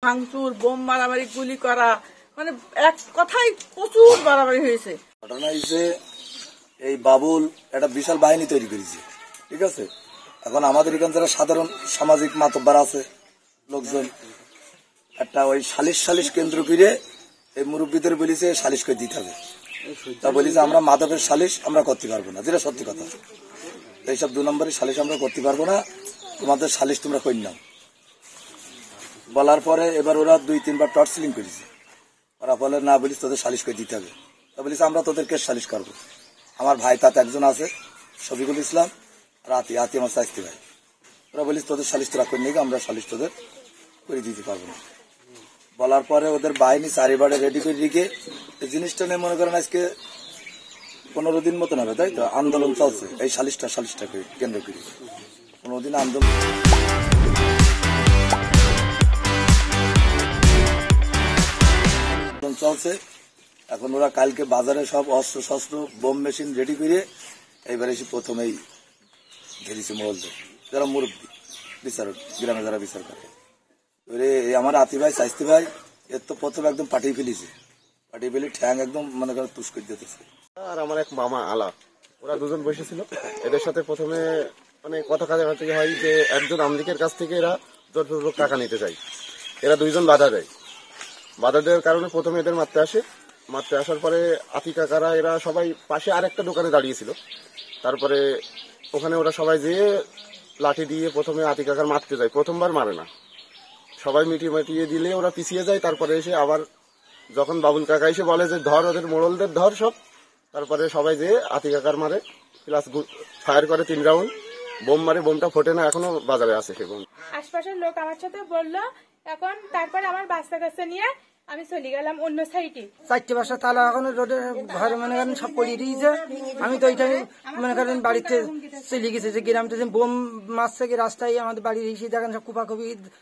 ভাঙচুর, বোম মারামারি, গুলি করা, মানে এক কথাই প্রচুর মারামারি হয়েছে। ঘটনা হয়েছে এই বাবুল একটা বিশাল বাহিনী তৈরি করেছে, ঠিক আছে। এখন আমাদের এখানে যারা সাধারণ সামাজিক মাতব্বার আছে লোকজন, একটা ওই সালিশ কেন্দ্র করে এই মুরব্বীদের বলেছে সালিশ করে দিতে হবে। তা বলি যে আমরা মাদকের সালিশ আমরা করতে পারবো না, যেটা সত্যি কথা। এইসব 2 নম্বরের সালিশ আমরা করতে পারবো না, তোমাদের সালিশ তোমরা করে নাও বলার পরে এবার ওরা 2-3 বার টর্চলিং করেছে। ওরা বলে না, বলিস তোদের সালিশ করে দিতে হবে। তা বলিস আমরা তোদেরকে সালিশ করবো। আমার ভাই তাতে একজন আছে, শফিকুল ইসলাম, আর আতি আমার শাস্তি ভাই। ওরা বলিস তোদের সালিশ তোরা করে নিয়ে আমরা সালিশ তোদের করে দিতে পারবো না। বলার পরে ওদের বাহিনী চারিবারে রেডি করে রেখে এই জিনিসটা নিয়ে মনে করেন আজকে 15 দিন মতন হবে, তাই তো আন্দোলন চলছে। এই সালিশটা কেন্দ্র করে 15 দিন আন্দোলন চলছে। এখন ওরা কালকে বাজারে সব অস্ত্র শস্ত্র বোম মেশিন রেডি করে এইবার এসে প্রথমেই ধরেছে মহলদের যারা মুরব্বী বিচারক, গ্রামে যারা বিচার করে। এবারে আমার আতি ভাই শাস্তি ভাই এর তো প্রথমে একদম পাঠিয়ে ফেলেছে, পাঠিয়ে ফেলে ঠ্যাং একদম মনে করেন তুষ করে দিতেছে। আর আমার এক মামা আলা, ওরা দুজন বসেছিল। এদের সাথে প্রথমে মানে কথা কাছাকাছি হয় যে একজন আমলিকের কাছ থেকে এরা জোরপূর্বক টাকা নিতে চায়। এরা 2 জন বাধা দেয়। বাধা দেওয়ার কারণে প্রথমে এদের মারতে আসার পরে আতি কাকারা এরা সবাই পাশে আরেকটা দোকানে দাঁড়িয়েছিল। তারপরে ওখানে ওরা সবাই যেয়ে লাঠি দিয়ে প্রথমে আতি কাকার মারতে যায়। প্রথমবার মারে না, সবাই মিটিয়ে দিলে ওরা পিছিয়ে যায়। তারপরে এসে আবার যখন বাবুল কাকা এসে বলে যে ধর ওদের মোড়লদের ধর সব, তারপরে সবাই যেয়ে আতি কাকার মারে, প্লাস ফায়ার করে 3 রাউন্ড বোম মারে। বোমটা ফোটে না, এখনো বাজারে আছে সে বোম। আশপাশের লোক আমার সাথে বললো, এখন তারপরে আমার বাচ্চা কাছে নিয়ে আমি চলে গেলাম অন্য সাইডে। 4টে বাসা তালা এখন রোডের ঘরে মনে করেন সব পড়িয়ে দিয়েছে। আমি তো এইটাই মনে করেন বাড়িতে চলে গেছে যে গ্রামটা যে বোম মারছে রাস্তায় আমাদের বাড়ির এসে দেখেন সব কুপাকুপি